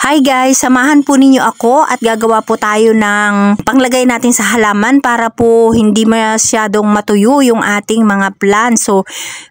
Hi guys, samahan po ninyo ako at gagawa po tayo ng panglagay natin sa halaman para po hindi masyadong matuyo yung ating mga plants. So,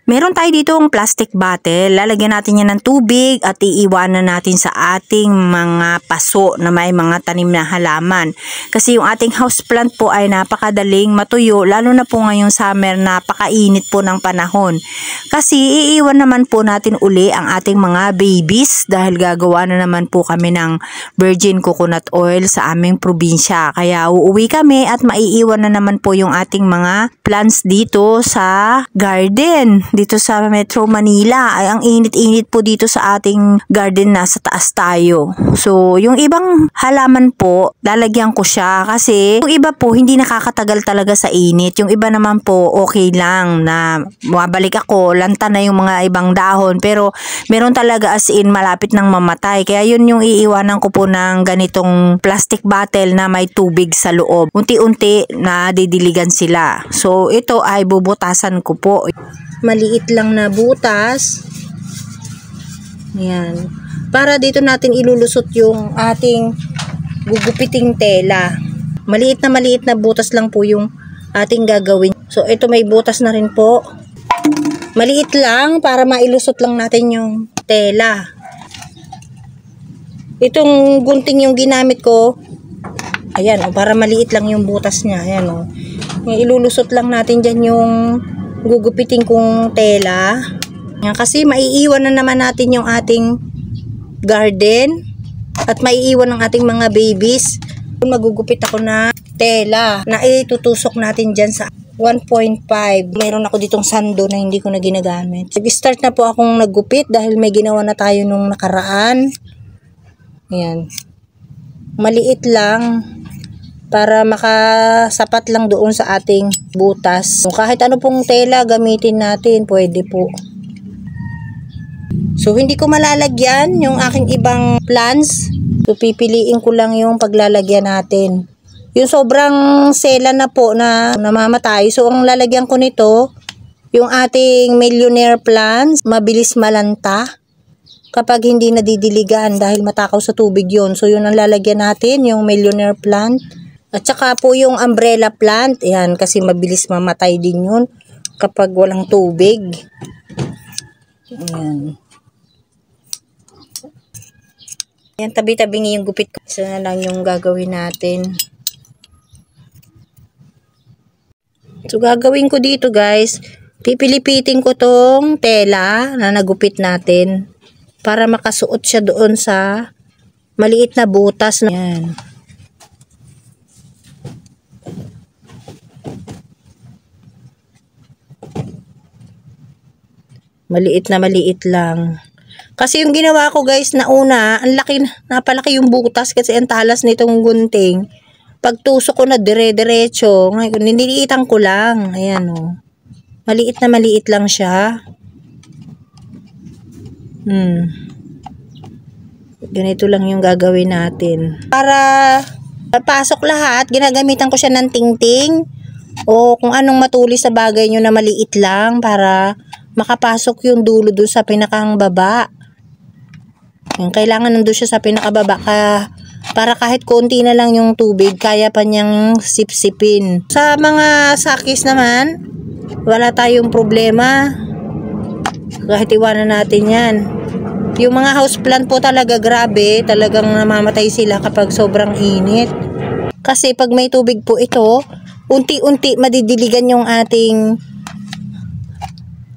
meron tayo ditong plastic bottle. Lalagyan natin yan ng tubig at iiwanan natin sa ating mga paso na may mga tanim na halaman. Kasi yung ating houseplant po ay napakadaling matuyo, lalo na po ngayong summer, napakainit po ng panahon. Kasi iiwan naman po natin uli ang ating mga babies dahil gagawa na naman po kami ng virgin coconut oil sa aming probinsya. Kaya uuwi kami at maiiwan na naman po yung ating mga plants dito sa garden. Dito sa Metro Manila ay ang init-init po dito sa ating garden, nasa taas tayo. So yung ibang halaman po lalagyan ko siya kasi yung iba po hindi nakakatagal talaga sa init. Yung iba naman po okay lang na mabalik ako, lanta na yung mga ibang dahon, pero meron talaga as in malapit nang mamatay. Kaya yun yung iiwanan ko po ng ganitong plastic bottle na may tubig sa loob. Unti-unti na didiligan sila. So ito ay bubutasan ko po. Maliit lang na butas. Yan. Para dito natin ilulusot yung ating gugupiting tela. Maliit na butas lang po yung ating gagawin. So ito may butas na rin po. Maliit lang para mailusot lang natin yung tela. Itong gunting yung ginamit ko. Ayan, para maliit lang yung butas niya. Ayan, oh. Ilulusot lang natin dyan yung gugupitin kong tela. Ayan, kasi maiiwan na naman natin yung ating garden at maiiwan ang ating mga babies. Magugupit ako na tela na itutusok natin dyan sa 1.5. Mayroon ako ditong sando na hindi ko na ginagamit. Nag-start na po akong naggupit dahil may ginawa na tayo nung nakaraan. Ayan. Maliit lang para makasapat lang doon sa ating butas. So, kahit ano pong tela gamitin natin, pwede po. So, hindi ko malalagyan yung aking ibang plants. So, pipiliin ko lang yung paglalagyan natin. Yung sobrang sela na po na namamatay. So, ang lalagyan ko nito, yung ating millionaire plants, mabilis malanta kapag hindi nadidiligan dahil matakaw sa tubig yon. So, yun ang lalagyan natin, yung millionaire plant. At saka po yung umbrella plant. Ayan, kasi mabilis mamatay din yun kapag walang tubig. Ayan. Ayan, tabi-tabi yung gupit ko. Isa na lang yung gagawin natin. So, gagawin ko dito guys, pipilipitin ko tong tela na nagupit natin para makasuot siya doon sa maliit na butas. Yan. Maliit lang. Kasi yung ginawa ko guys na una, ang laki, napalaki yung butas kasi ang talas nitong gunting. Pagtusok ko na dire-diretso, ngayon nililiitan ko lang. Ayan o. Maliit lang siya. Ganito lang yung gagawin natin. Para pasok lahat, ginagamitan ko siya ng tingting o kung anong matulis sa bagay nyo na maliit lang para makapasok yung dulo doon sa pinakang baba. Yung kailangan nandun siya sa pinakababa para kahit konti na lang yung tubig, kaya pa niyang sipsipin. Sa mga sakis naman, wala tayong problema. Kahit iwanan natin yan. Yung mga houseplant po talaga grabe, talagang namamatay sila kapag sobrang init. Kasi pag may tubig po ito, unti-unti madidiligan yung ating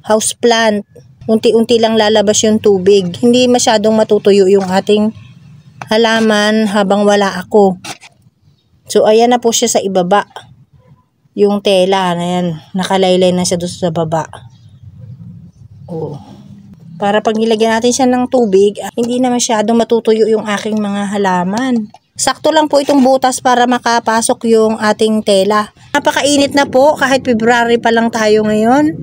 houseplant. Unti-unti lang lalabas yung tubig. Hindi masyadong matutuyo yung ating halaman habang wala ako. So, ayan na po siya sa ibaba. Yung tela na yan. Nakalaylay na siya doon sa baba. Oh. Para pag nilagyan natin siya ng tubig, hindi na masyadong matutuyo yung aking mga halaman. Sakto lang po itong butas para makapasok yung ating tela. Napakainit na po. Kahit February pa lang tayo ngayon.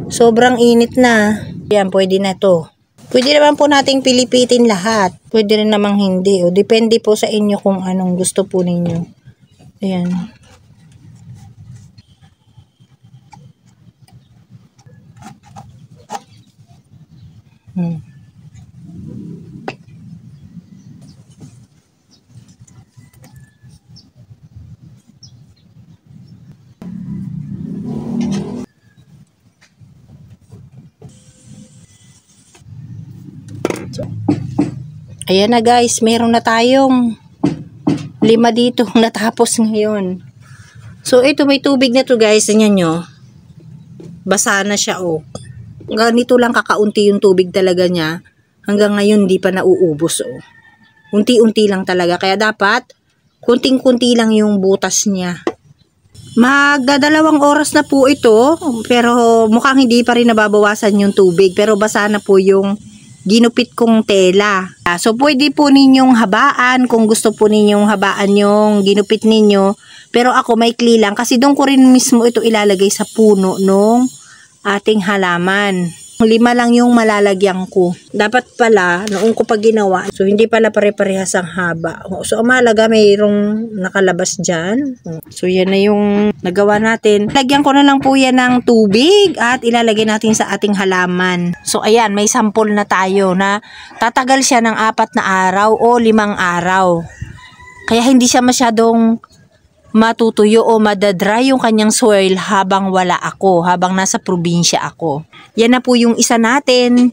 Sobrang init na. Yan, pwede na to. Pwede naman po nating pilipitin lahat. Pwede rin namang hindi. O, depende po sa inyo kung anong gusto po ninyo. Ayan. Ayan na guys, meron na tayong 5 dito natapos ngayon. So ito may tubig na to guys, tingnan nyo. Basa na siya oh. Ganito lang kakaunti yung tubig talaga niya. Hanggang ngayon di pa nauubos oh. Unti-unti lang talaga, kaya dapat kunting-kunti lang yung butas niya. Magdadalawang oras na po ito, pero mukhang hindi pa rin nababawasan yung tubig, pero basa na po yung ginupit kong tela. So pwede po ninyong habaan kung gusto po ninyong habaan yung ginupit ninyo, pero ako maikli lang kasi doon ko rin mismo ito ilalagay sa puno nung ating halaman. 5 lang yung malalagyan ko. Dapat pala, noong ko pa ginawa, so hindi pala pare-parehas ang haba. So ang mahalaga mayroong nakalabas dyan. So yan na yung nagawa natin. Lagyan ko na lang po yan ng tubig at ilalagay natin sa ating halaman. So ayan, may sample na tayo na tatagal siya ng 4 na araw o 5 araw. Kaya hindi siya masyadong matutuyo o madadry yung kanyang soil habang wala ako, habang nasa probinsya ako. Yan na po yung isa natin.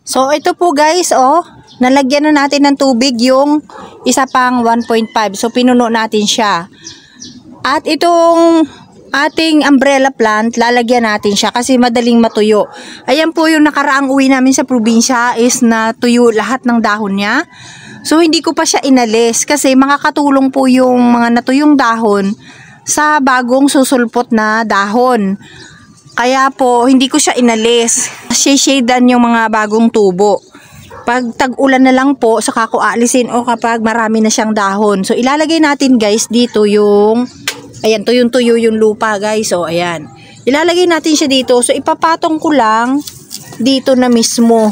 So ito po guys, oh, nalagyan na natin ng tubig yung isa pang 1.5. So pinuno natin siya. At itong ating umbrella plant, lalagyan natin siya kasi madaling matuyo. Ayan po yung nakaraang uwi namin sa probinsya is natuyo lahat ng dahon niya. So hindi ko pa siya inalis kasi makakatulong po yung mga natuyong dahon sa bagong susulpot na dahon. Kaya po hindi ko siya inalis. Shade-shadean yung mga bagong tubo. Pag tag-ulan na lang po, saka ko aalisin o kapag marami na siyang dahon. So ilalagay natin guys dito yung, ayan, tuyong-tuyo yung lupa guys. So ayan, ilalagay natin siya dito. So ipapatong ko lang dito na mismo.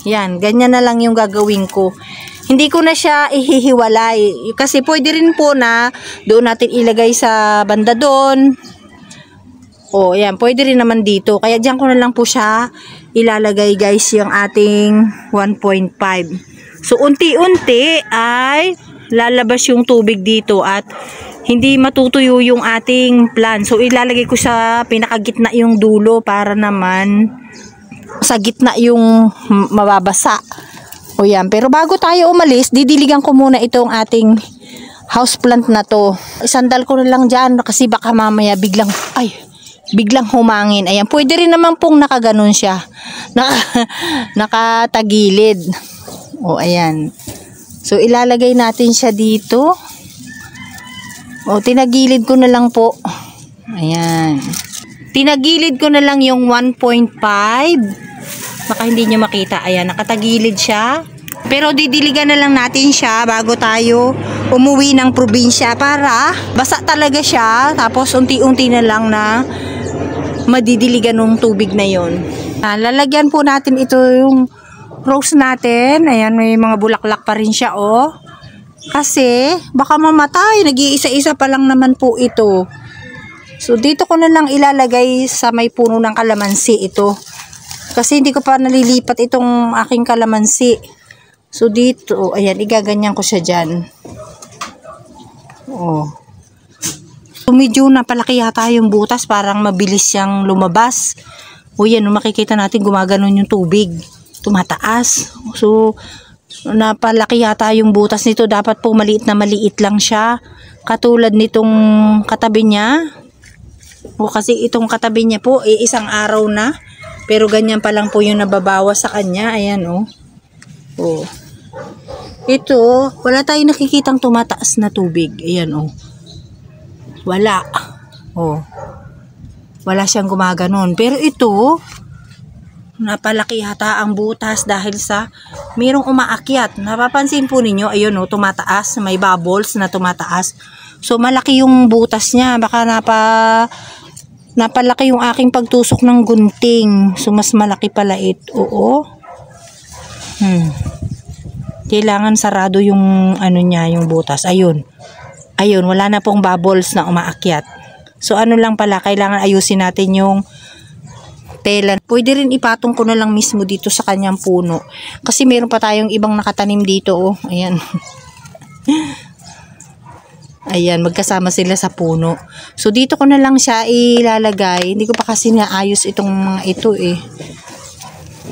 Yan, ganyan na lang yung gagawin ko. Hindi ko na siya ihihiwalay. Kasi pwede rin po na doon natin ilagay sa banda doon. O, yan, pwede rin naman dito. Kaya dyan ko na lang po siya ilalagay guys yung ating 1.5. So, unti-unti ay lalabas yung tubig dito at hindi matutuyo yung ating plant. So, ilalagay ko sa pinakagitna yung dulo para naman sa gitna yung mababasa. O yan. Pero bago tayo umalis, didiligan ko muna itong ating houseplant na to. Isandal ko na lang dyan kasi baka mamaya biglang humangin. Ayan. Pwede rin naman pong nakaganon siya. Nakatagilid. O ayan. So ilalagay natin siya dito. O tinagilid ko na lang po. Ayan. Tinagilid ko na lang yung 1.5. Baka hindi nyo makita. Ayan, nakatagilid siya. Pero didiligan na lang natin siya bago tayo umuwi ng probinsya para basa talaga siya. Tapos unti-unti na lang na madidiligan ng tubig na yon. Lalagyan po natin ito yung rose natin. Ayan, may mga bulaklak pa rin siya oh. Kasi baka mamatay. Nag-iisa-isa pa lang naman po ito. So, dito ko na lang ilalagay sa may puno ng kalamansi ito. Kasi hindi ko pa nalilipat itong aking kalamansi. So, dito, ayan, igaganyan ko siya dyan. Oh. So, medyo napalaki yata yung butas. Parang mabilis siyang lumabas. O yan, makikita natin gumaganon yung tubig. Tumataas. So, napalaki yata yung butas nito. Dapat po maliit na maliit lang siya. Katulad nitong katabi niya. O kasi itong katabi niya po, isang araw na. Pero ganyan pa lang po yung nababawas sa kanya. Ayan o. Oh. Ito, wala tayong nakikitang tumataas na tubig. Ayan o. Wala. O. Wala siyang gumaganon. Pero ito, napalaki yata ang butas dahil sa mayroong umaakyat. Napapansin po ninyo, ayun o, tumataas. May bubbles na tumataas. So, malaki yung butas niya. Baka napalaki yung aking pagtusok ng gunting. So, mas malaki pala ito. Oo. Kailangan sarado yung ano niya, yung butas. Ayun. Ayun, wala na pong bubbles na umaakyat. So, ano lang pala, kailangan ayusin natin yung tela. Pwede rin ipatong ko na lang mismo dito sa kanyang puno. Kasi meron pa tayong ibang nakatanim dito. Oh. Ayan. Ayan, magkasama sila sa puno. So, dito ko na lang siya ilalagay. Hindi ko pa kasi naayos itong mga ito eh.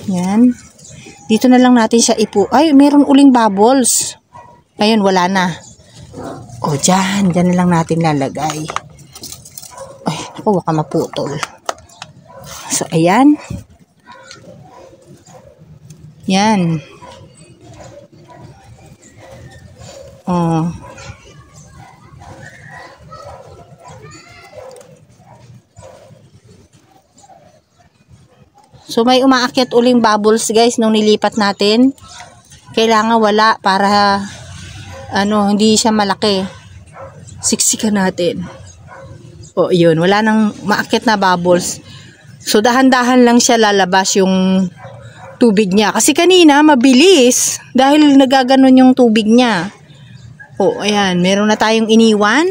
Ayan. Dito na lang natin siya ay, meron uling bubbles. Ayun, wala na. O, dyan na lang natin lalagay. Ay, ako, baka maputol. So, ayan. Yan. Oh. So, may umaakyat uling bubbles, guys, nung nilipat natin. Kailangan wala para, hindi siya malaki. Siksikan natin. O, yun. Wala nang maakyat na bubbles. So, dahan-dahan lang siya lalabas yung tubig niya. Kasi kanina, mabilis. Dahil nagaganon yung tubig niya. O, ayan. Meron na tayong iniwan.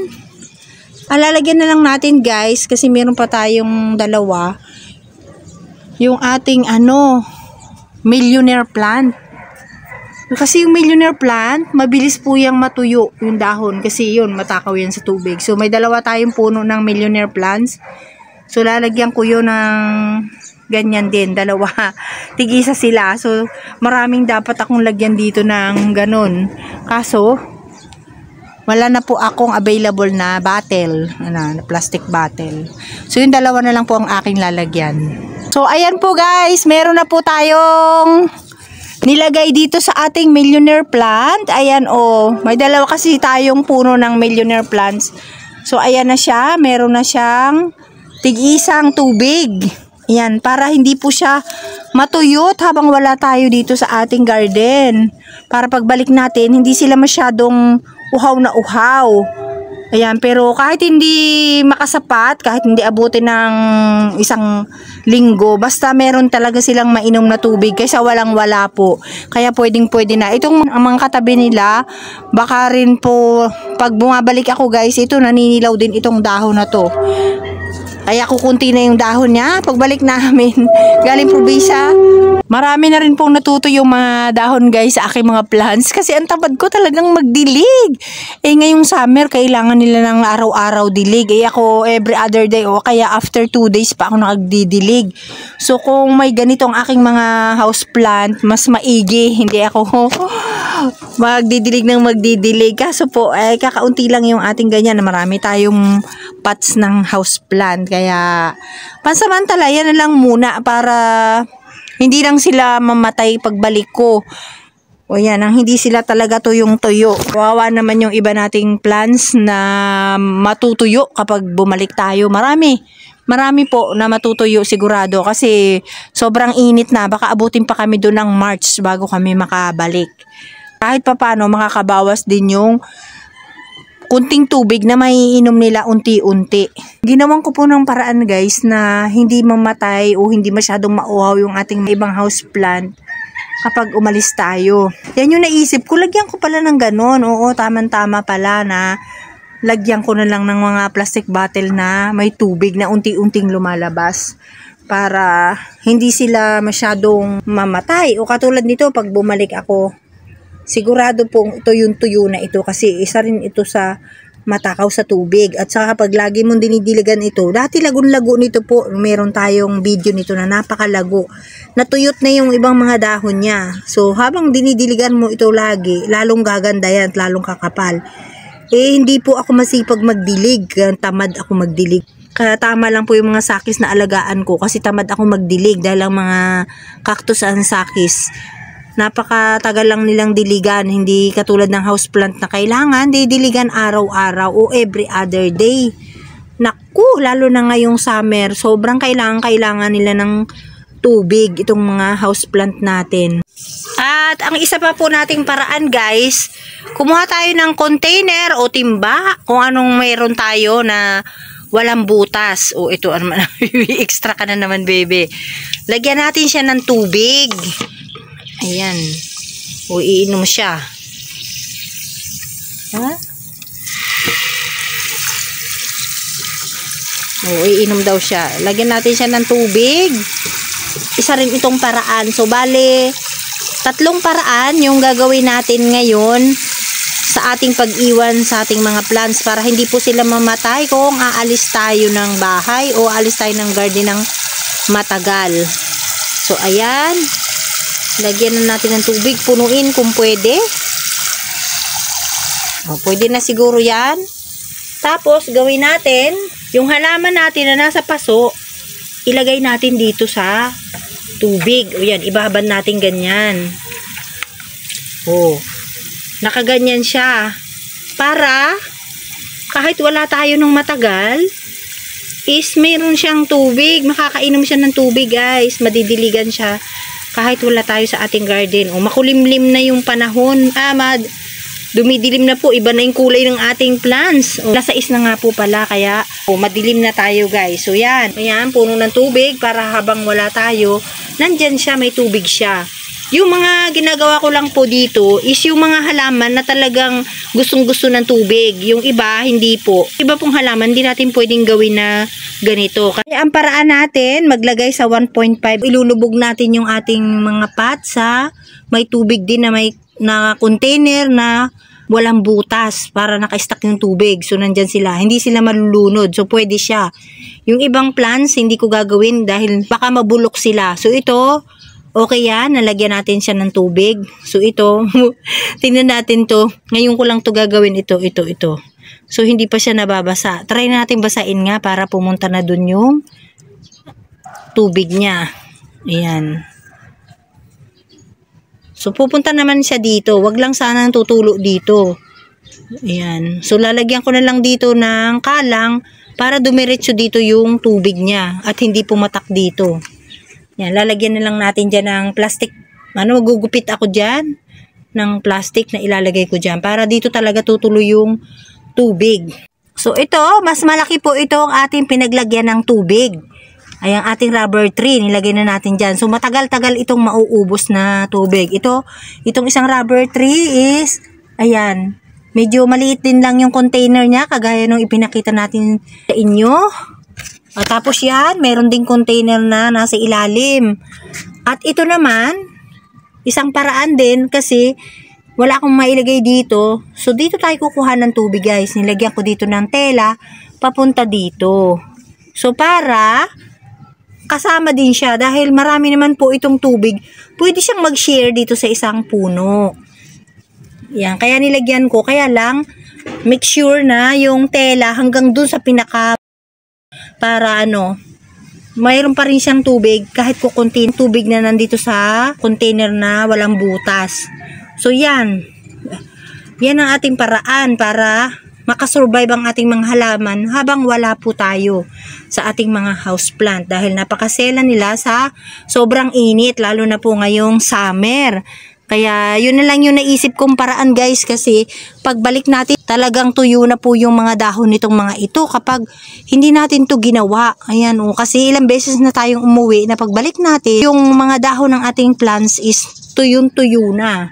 Lalagyan na lang natin, guys. Kasi meron pa tayong dalawa. Yung ating millionaire plant. Kasi yung millionaire plant, mabilis po yung matuyo yung dahon kasi yun, matakaw yan sa tubig. So may dalawa tayong puno ng millionaire plants. So lalagyan ko yun ng ganyan din, dalawa. Tig-isa sila. So maraming dapat akong lagyan dito ng ganun. Kaso wala na po akong available na bottle, na plastic bottle. So yung dalawa na lang po ang aking lalagyan. So, ayan po guys, meron na po tayong nilagay dito sa ating millionaire plant. Ayan may dalawa kasi tayong puno ng millionaire plants. So, ayan na siya, meron na siyang tig-isang tubig. Ayan, para hindi po siya matuyot habang wala tayo dito sa ating garden. Para pagbalik natin, hindi sila masyadong uhaw na uhaw. Ayan, pero kahit hindi makasapat, kahit hindi abutin ng isang linggo, basta meron talaga silang mainom na tubig kaysa walang-wala po. Kaya pwedeng-pwede na. Itong mga katabi nila, baka rin po, pag bumabalik ako guys, ito naninilaw din itong dahon na to. Kaya kukunti na yung dahon niya. Pagbalik namin, galing probinsya, marami na rin pong natuto yung mga dahon guys sa aking mga plants. Kasi ang tamad ko talagang magdilig. Ngayong summer, kailangan nila ng araw-araw dilig. Ako every other day kaya after 2 days pa ako nagdidilig. So kung may ganitong aking mga house plant, mas maigi. Hindi ako magdidilig ng magdidilig. Kaso po, kakaunti lang yung ating ganyan. Marami tayong pots ng house plant. Kaya, pansamantala, yan na lang muna para hindi lang sila mamatay pagbalik ko. O yan, ang hindi sila talaga tuyong-tuyo. Kawawa naman yung iba nating plants na matutuyo kapag bumalik tayo. Marami po na matutuyo sigurado kasi sobrang init na. Baka abutin pa kami doon ng March bago kami makabalik. Kahit papano makakabawas din yung kunting tubig na maiinom nila unti-unti. Ginawan ko po ng paraan guys na hindi mamatay o hindi masyadong mauhaw yung ating ibang house plant kapag umalis tayo. Yan yung naisip ko, lagyan ko pala ng ganon. Oo, tama-tama pala na lagyan ko na lang ng mga plastic bottle na may tubig na unti-unting lumalabas para hindi sila masyadong mamatay. O katulad nito, pag bumalik ako, sigurado pong ito yung tuyo na ito kasi isa rin ito sa matakaw sa tubig. At saka kapag lagi mong dinidiligan ito, dati lagun-lago nito po, meron tayong video nito na napakalago. Natuyot na yung ibang mga dahon niya. So habang dinidiligan mo ito lagi, lalong gaganda yan at lalong kakapal. Hindi po ako masipag magdilig, tamad ako magdilig. Kaya tama lang po yung mga sakis na alagaan ko kasi tamad ako magdilig dahil ang mga cactus ang sakis napakatagal lang nilang diligan, hindi katulad ng houseplant na kailangan didiligan araw-araw o every other day. Naku, lalo na ngayong summer, sobrang kailangan nila ng tubig itong mga houseplant natin. At ang isa pa po nating paraan guys, kumuha tayo ng container o timba, kung anong mayroon tayo na walang butas. O ito, extra ka na naman baby. Lagyan natin siya ng tubig. Ayan. O, iinom siya. Ha? O, iinom daw siya. Lagyan natin siya ng tubig. Isa rin itong paraan. So, bale, 3 paraan yung gagawin natin ngayon sa ating pag-iwan sa ating mga plants para hindi po sila mamatay kung aalis tayo ng bahay o aalis tayo ng garden ng matagal. So, ayan. Lagyan na natin ng tubig. Punuin kung pwede. O, pwede na siguro yan. Tapos, gawin natin, yung halaman natin na nasa paso, ilagay natin dito sa tubig. O yan, ibaban natin ganyan. O, nakaganyan siya. Para, kahit wala tayo ng matagal, is meron siyang tubig. Makakainom siya ng tubig, guys. Madidiligan siya kahit wala tayo sa ating garden. O, makulimlim na yung panahon. Dumidilim na po. Iba na yung kulay ng ating plants. O, alas 6 na nga po pala. Kaya, madilim na tayo, guys. So, yan. Ayan, puno ng tubig para habang wala tayo, nandyan siya, may tubig siya. Yung mga ginagawa ko lang po dito is yung mga halaman na talagang gustong-gusto ng tubig. Yung iba, hindi po. Iba pong halaman, hindi natin pwedeng gawin na ganito. Kaya ang paraan natin, maglagay sa 1.5. Ilulubog natin yung ating mga pots sa may tubig din na container na walang butas para naka-stack yung tubig. So, nandyan sila. Hindi sila malulunod. So, pwede siya. Yung ibang plants, hindi ko gagawin dahil baka mabulok sila. So, ito, okay yan, nalagyan natin siya ng tubig. So, ito, tingnan natin to. Ngayon ko lang to gagawin ito. So, hindi pa siya nababasa. Try natin basain nga para pumunta na dun yung tubig niya. Ayan. So, pupunta naman siya dito. Wag lang sana tutulo dito. Ayan. So, lalagyan ko na lang dito ng kalang para dumiretso dito yung tubig niya at hindi pumatak dito. Yan, lalagyan na lang natin dyan ng plastic. Magugupit ako dyan ng plastic na ilalagay ko dyan para dito talaga tutuloy yung tubig. So, ito, mas malaki po ito ang ating pinaglagyan ng tubig. Ay, ang ating rubber tree, nilagay na natin dyan. So, matagal-tagal itong mauubos na tubig. Itong isang rubber tree is, ayan, medyo maliit din lang yung container niya, kagaya nung ipinakita natin sa inyo. At tapos yan, meron ding container na nasa ilalim. At ito naman, isang paraan din kasi wala akong mailagay dito. So, dito tayo kukuha ng tubig, guys. Nilagyan ko dito ng tela, papunta dito. So, para kasama din siya dahil marami naman po itong tubig. Pwede siyang mag-share dito sa isang puno. Yan, kaya nilagyan ko. Kaya lang, make sure na yung tela hanggang dun sa pinaka para mayroon pa rin siyang tubig kahit kukunti tubig na nandito sa container na walang butas. So yan ang ating paraan para makasurvive ang ating mga halaman habang wala po tayo sa ating mga houseplant dahil napakasela nila sa sobrang init lalo na po ngayong summer. Kaya yun na lang yung naisip kong paraan, guys, kasi pagbalik natin talagang tuyo na po yung mga dahon nitong mga ito kapag hindi natin to ginawa. Ayan, kasi ilang beses na tayong umuwi na pagbalik natin yung mga dahon ng ating plants is tuyong-tuyo na.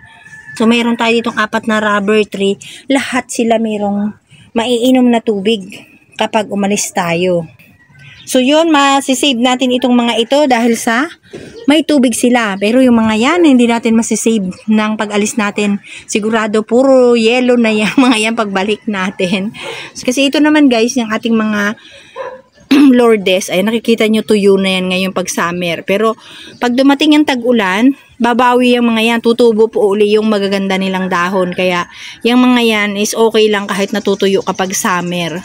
So mayroon tayo ditong 4 na rubber tree, lahat sila mayroong maiinom na tubig kapag umalis tayo. So yun, masisave natin itong mga ito dahil sa may tubig sila. Pero yung mga yan, hindi natin masisave ng pag-alis natin. Sigurado puro yellow na yan, mga yan pagbalik natin. Kasi ito naman, guys, yung ating mga Lourdes, ay nakikita nyo tuyo na yan ngayon pag summer. Pero pag dumating yung tag-ulan, babawi yung mga yan, tutubo po uli yung magaganda nilang dahon. Kaya yung mga yan is okay lang kahit natutuyo kapag summer.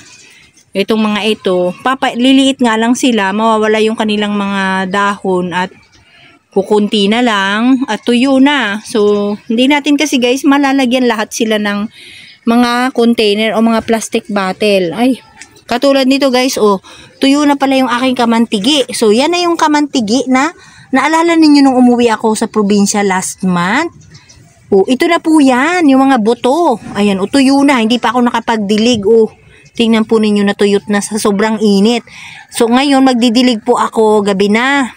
Itong mga ito, liliit nga lang sila, mawawala yung kanilang mga dahon at kukunti na lang at tuyo na. So, hindi natin kasi, guys, malalagyan lahat sila ng mga container o mga plastic bottle. Ay, katulad nito, guys, tuyo na pala yung aking kamantigi. So, yan na yung kamantigi na naalala ninyo nung umuwi ako sa probinsya last month. Ito na po yan, yung mga buto. Ayan, tuyo na, hindi pa ako nakapagdilig. Tingnan po ninyo na tuyot na sa sobrang init. So, ngayon, magdidilig po ako gabi na.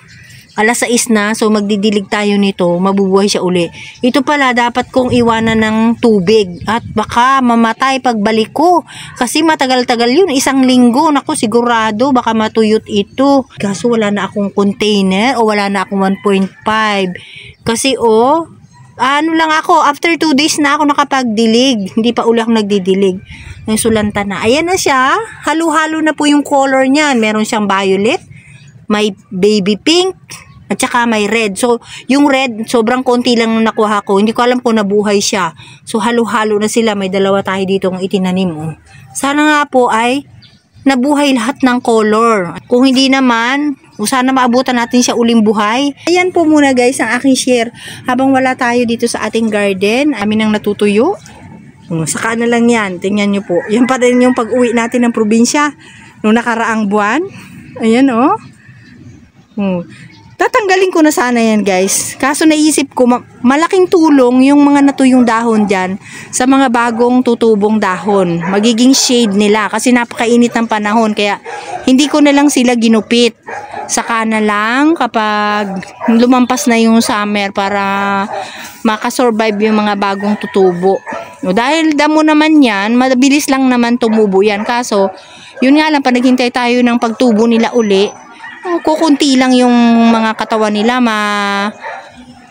Alas 6 na. So, magdidilig tayo nito. Mabubuhay siya uli. Ito pala, dapat kong iwanan ng tubig. At baka mamatay pagbalik ko. Kasi matagal-tagal yun. 1 linggo. Naku, sigurado. Baka matuyot ito. Kaso, wala na akong container. O wala na akong 1.5. Kasi, lang ako, after 2 days na ako nakapagdilig. Hindi pa uli ako nagdidilig. Yung sulanta na. Ayan na siya. Halo-halo na po yung color niyan. Meron siyang violet, may baby pink, At saka may red. So, yung red, sobrang konti lang nung nakuha ko. Hindi ko alam kung nabuhay siya. So, halo-halo na sila. May dalawa tayo ditong itinanim. Oh. Sana nga po ay nabuhay lahat ng color. Kung hindi naman, sana maabutan natin siya uling buhay. Ayan po muna guys ang aking share. Habang wala tayo dito sa ating garden, amin ang natutuyo. Saka na lang yan. Tingnan nyo po. Yan pa rin yung pag-uwi natin ng probinsya. Noong nakaraang buwan. Ayan oh. Tatanggalin ko na sana yan guys. Kaso naisip ko, malaking tulong yung mga natuyong dahon dyan sa mga bagong tutubong dahon. Magiging shade nila kasi napakainit ng panahon. Kaya hindi ko na lang sila ginupit. Saka na lang kapag lumampas na yung summer para makasurvive yung mga bagong tutubo. No, dahil damo naman yan, mabilis lang naman tumubo yan. Kaso, yun nga lang, pag naghintay tayo ng pagtubo nila uli, kukunti lang yung mga katawan nila,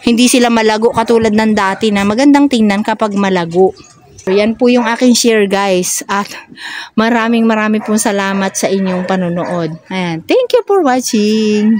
hindi sila malago katulad ng dati na magandang tingnan kapag malago. So, yan po yung aking share guys. At maraming pong salamat sa inyong panonood. Ayan. Thank you for watching.